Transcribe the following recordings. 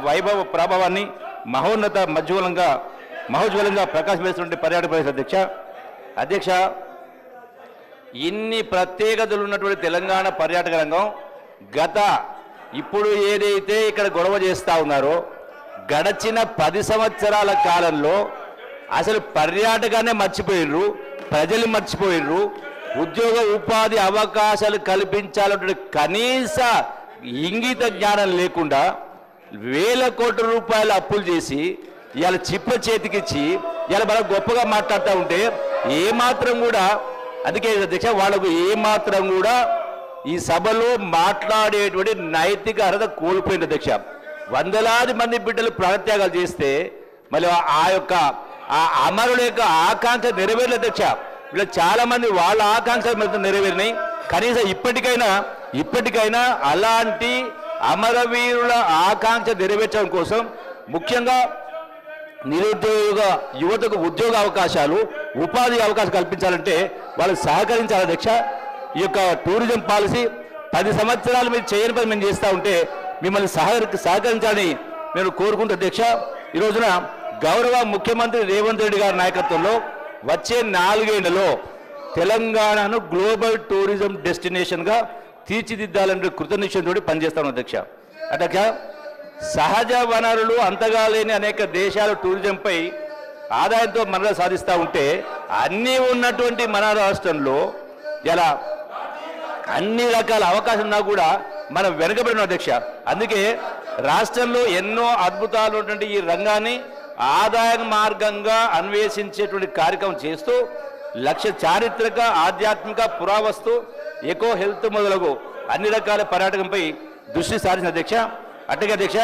వైభవ ప్రభావాన్ని మహోజ్వలంగా ప్రకాశిస్తున్న పర్యాటక ప్రదేశ అధ్యక్ష ఇన్ని ప్రత్యేకతలు ఉన్నటువంటి తెలంగాణ పర్యాటక రంగం ఇప్పుడు ఏదైతే ఇక్కడ గొడవ చేస్తూ ఉన్నారో గడచిన 10 సంవత్సరాల కాలంలో అసలు పర్యాటకాన్ని మర్చిపోయినరు, ప్రజలు మర్చిపోయినరు, ఉద్యోగ ఉపాధి అవకాశాలు కల్పించాలంటే కనీస ఇంగిత జ్ఞానం లేకుండా వేల కోట్ల రూపాయల అప్పులు చేసి ఇవాళ చిప్ప చేతికిచ్చి ఇవాళ మనం గొప్పగా మాట్లాడుతూ ఉంటే ఏమాత్రం కూడా, అందుకే అధ్యక్ష వాళ్ళకు ఏమాత్రం కూడా ఈ సభలో మాట్లాడేటువంటి నైతిక అర్హత కోల్పోయింది అధ్యక్ష. వందలాది మంది బిడ్డలు ప్రాణత్యాగాలు చేస్తే మళ్ళీ ఆ అమరుల యొక్క ఆకాంక్ష నెరవేరలేదు అధ్యక్ష. ఇలా చాలా మంది వాళ్ళ ఆకాంక్షలు నెరవేరినాయి. కనీసం ఇప్పటికైనా అలాంటి అమరవీరుల ఆకాంక్ష నెరవేర్చడం కోసం ముఖ్యంగా నిరుద్యోగ యువతకు ఉద్యోగ అవకాశాలు, ఉపాధి అవకాశాలు కల్పించాలంటే వాళ్ళు సహకరించాలి అధ్యక్ష. ఈ యొక్క టూరిజం పాలసీ 10 సంవత్సరాలు మీరు చేయని పని మేము చేస్తూ ఉంటే మిమ్మల్ని సహకరించాలని నేను కోరుకుంటూ అధ్యక్ష, ఈ రోజున గౌరవ ముఖ్యమంత్రి రేవంత్ రెడ్డి గారి నాయకత్వంలో వచ్చే 4 ఏళ్లలో తెలంగాణను గ్లోబల్ టూరిజం డెస్టినేషన్గా తీర్చిదిద్దాలంటే కృతనిశ్చయంతో పనిచేస్తాను అధ్యక్ష. అధ్యక్ష, సహజ వనరులు అంతగా లేని అనేక దేశాల టూరిజంపై ఆదాయంతో మనలో సాధిస్తూ ఉంటే అన్నీ ఉన్నటువంటి మన రాష్ట్రంలో ఇలా అన్ని రకాల అవకాశం ఉన్నా కూడా మనం వెనుకబడిన అధ్యక్ష. అందుకే రాష్ట్రంలో ఎన్నో అద్భుతాలు ఉన్నటువంటి ఈ రంగాన్ని ఆదాయ మార్గంగా అన్వేషించేటువంటి కార్యక్రమం చేస్తూ లక్ష్య చారిత్రక, ఆధ్యాత్మిక, పురావస్తు, ఎకో హెల్త్ మొదలగు అన్ని రకాల పర్యాటకంపై దృష్టి సారించిన అధ్యక్ష. అట్లాగే అధ్యక్ష,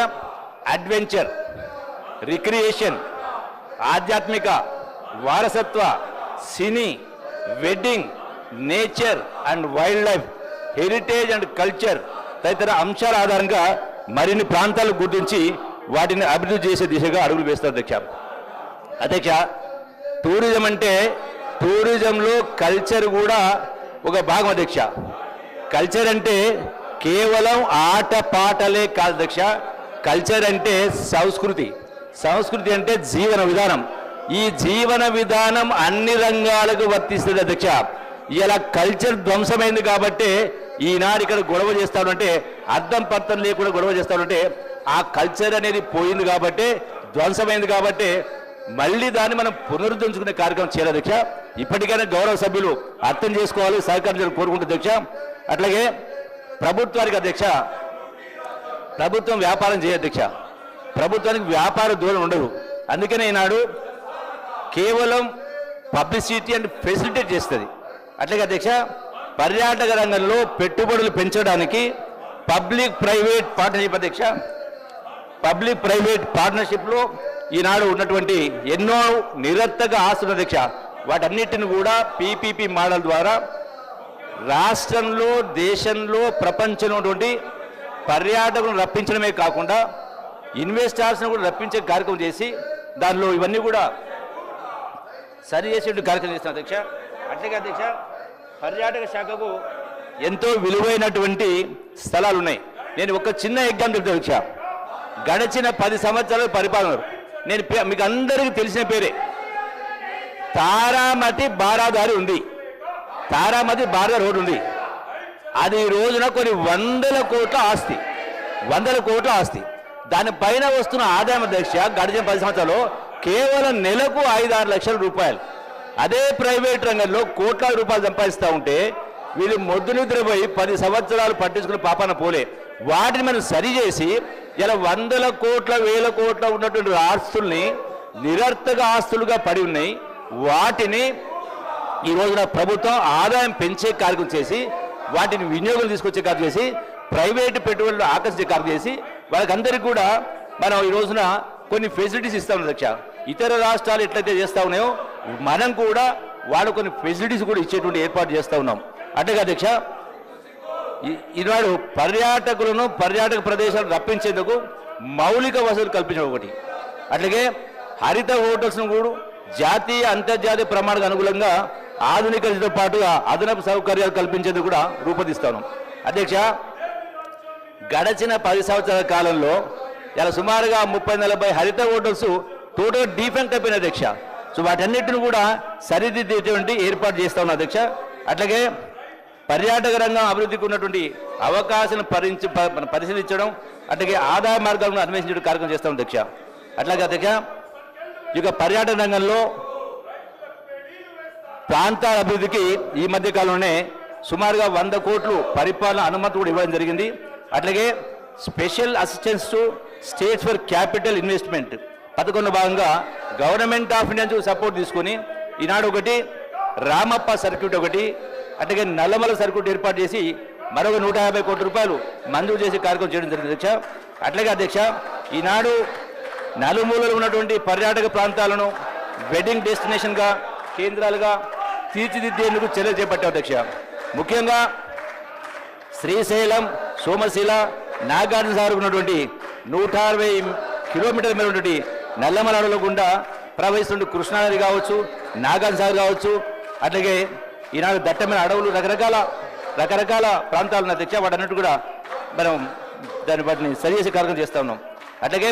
అడ్వెంచర్, రిక్రియేషన్, ఆధ్యాత్మిక, వారసత్వ, సినీ, wedding, nature and wildlife, heritage and culture తదితర అంశాల ఆధారంగా మరిన్ని ప్రాంతాలు గుర్తించి వాటిని అభివృద్ధి చేసే దిశగా అడుగులు వేస్తారు అధ్యక్ష. అధ్యక్ష, టూరిజం అంటే టూరిజంలో కల్చర్ కూడా ఒక భాగం అధ్యక్ష. కల్చర్ అంటే కేవలం ఆట పాటలే కాదు అధ్యక్ష. కల్చర్ అంటే సంస్కృతి అంటే జీవన విధానం. ఈ జీవన విధానం అన్ని రంగాలకు వర్తిస్తుంది అధ్యక్ష. ఇలా కల్చర్ ధ్వంసమైంది కాబట్టి ఈనాడు ఇక్కడ గొడవ చేస్తాడంటే అర్థం పర్థం లేకుండా గొడవ చేస్తాడంటే ఆ కల్చర్ అనేది పోయింది కాబట్టి, ధ్వంసమైంది కాబట్టి మళ్ళీ దాన్ని మనం పునరుద్ధరించుకునే కార్యక్రమం చేయాలి అధ్యక్ష. ఇప్పటికైనా గౌరవ సభ్యులు అర్థం చేసుకోవాలి, సహకరించాలని కోరుకుంటుంది అధ్యక్ష. అట్లాగే ప్రభుత్వానికి అధ్యక్ష, ప్రభుత్వం వ్యాపారం చేయ అధ్యక్ష. ప్రభుత్వానికి వ్యాపార దూరం ఉండదు. అందుకనే ఈనాడు కేవలం పబ్లిసిటీ అండ్ ఫెసిలిటేట్ చేస్తుంది. అట్లాగే అధ్యక్ష, పర్యాటక రంగంలో పెట్టుబడులు పెంచడానికి పబ్లిక్ ప్రైవేట్ పార్ట్నర్షిప్ అధ్యక్ష. పబ్లిక్ ప్రైవేట్ పార్ట్నర్షిప్లో ఈనాడు ఉన్నటువంటి ఎన్నో నిరర్థక ఆస్తులు అధ్యక్ష. వాటన్నిటిని కూడా పీపీపీ మోడల్ ద్వారా రాష్ట్రంలో, దేశంలో, ప్రపంచంలో ఉన్నటువంటి పర్యాటకులను రప్పించడమే కాకుండా ఇన్వెస్టర్స్ను కూడా రప్పించే కార్యక్రమం చేసి దానిలో ఇవన్నీ కూడా సరి చేసే కార్యక్రమం చేస్తాం అధ్యక్ష. అట్లాగే అధ్యక్ష, పర్యాటక శాఖకు ఎంతో విలువైనటువంటి స్థలాలు ఉన్నాయి. నేను ఒక చిన్న ఎగ్జాంపుల్ చెప్తాను అధ్యక్ష. గడిచిన 10 సంవత్సరాల పరిపాలన నేను మీకు అందరికీ తెలిసిన పేరే తారామతి బారాదారి ఉంది. తారామతి బారాదారి రోడ్డు ఉంది. అది ఈ రోజున కొన్ని వందల కోట్ల ఆస్తి. దానిపైన వస్తున్న ఆదాయం అధ్యక్ష గడిచిన 10 సంవత్సరాలు కేవలం నెలకు 5-6 లక్షల రూపాయలు. అదే ప్రైవేట్ రంగంలో కోట్ల రూపాయలు సంపాదిస్తూ ఉంటే వీళ్ళు మొద్దు నిద్రపోయి 10 సంవత్సరాలు పట్టించుకున్న పాపాన పోలే. వాటిని మనం సరిచేసి ఇలా వందల కోట్ల, వేల కోట్ల ఉన్నటువంటి ఆస్తుల్ని నిరర్థక ఆస్తులుగా పడి ఉన్నాయి. వాటిని ఈ రోజున ప్రభుత్వం ఆదాయం పెంచే కార్యక్రమం చేసి వాటిని వినియోగం తీసుకొచ్చే కార్యక్రమం చేసి ప్రైవేటు పెట్టుబడులు ఆకర్షించే కార్యక్రమం చేసి వాళ్ళకందరికీ కూడా మనం ఈ రోజున కొన్ని ఫెసిలిటీస్ ఇస్తాం అధ్యక్ష. ఇతర రాష్ట్రాలు ఎట్లయితే చేస్తూ ఉన్నాయో మనం కూడా వాళ్ళు కొన్ని ఫెసిలిటీస్ కూడా ఇచ్చేటువంటి ఏర్పాటు చేస్తూ ఉన్నాం. అట్లాగే అధ్యక్ష, ఈనాడు పర్యాటకులను పర్యాటక ప్రదేశాలు రప్పించేందుకు మౌలిక వసతులు కల్పించడం ఒకటి. అట్లాగే హరిత హోటల్స్ను కూడా జాతీయ, అంతర్జాతీయ ప్రమాణాలకు అనుగుణంగా ఆధునికతతో పాటుగా అదనపు సౌకర్యాలు కల్పించేందుకు కూడా రూపొందిస్తాను అధ్యక్ష. గడచిన 10 సంవత్సరాల కాలంలో ఇలా సుమారుగా 30-40 హరిత హోటల్స్ టోటల్ డిఫెక్ట్ అయిపోయిన అధ్యక్ష. సో వాటన్నిటిని కూడా సరిదిద్దేటువంటి ఏర్పాటు చేస్తా ఉన్నా అధ్యక్ష. అట్లాగే పర్యాటక రంగం అభివృద్ధికి ఉన్నటువంటి అవకాశాలను పరిశీలించడం, అట్లాగే ఆదాయ మార్గాలను అన్వేషించడం కార్యక్రమం చేస్తాం అధ్యక్ష. అట్లాగే అధ్యక్ష ఇక పర్యాటక రంగంలో ప్రాంతాల అభివృద్ధికి ఈ మధ్య కాలంలోనే సుమారుగా 100 కోట్లు పరిపాలన అనుమతి కూడా ఇవ్వడం జరిగింది. అట్లాగే special assistance to states for capital investment పథకంలో భాగంగా గవర్నమెంట్ ఆఫ్ ఇండియా నుంచి సపోర్ట్ తీసుకొని ఈనాడు ఒకటి రామప్ప సర్క్యూట్ ఒకటి, అట్లాగే నల్లమల సర్క్యూట్ ఏర్పాటు చేసి మరొక 150 కోట్ల రూపాయలు మంజూరు చేసి కార్యక్రమం చేయడం జరిగింది అధ్యక్ష. అట్లాగే అధ్యక్ష ఈనాడు నలుమూలలు ఉన్నటువంటి పర్యాటక ప్రాంతాలను వెడ్డింగ్ డెస్టినేషన్గా కేంద్రాలుగా తీర్చిదిద్దేందుకు చర్యలు చేపట్టాం అధ్యక్ష. ముఖ్యంగా శ్రీశైలం, సోమశిల, నాగార్జున సాగర్ ఉన్నటువంటి 160 కిలోమీటర్ల మేర ఉన్నటువంటి నల్లమల అడవుల గుండా ప్రవహిస్తున్న కృష్ణానది కావచ్చు, నాగార్జున సాగర్ కావచ్చు, అట్లాగే ఈనాడు దట్టమైన అడవులు రకరకాల ప్రాంతాలు ఉన్న అధ్యక్ష. వాటన్నిటి కూడా మనం వాటిని సరి చేసే కార్యక్రమం చేస్తా ఉన్నాం. అట్లాగే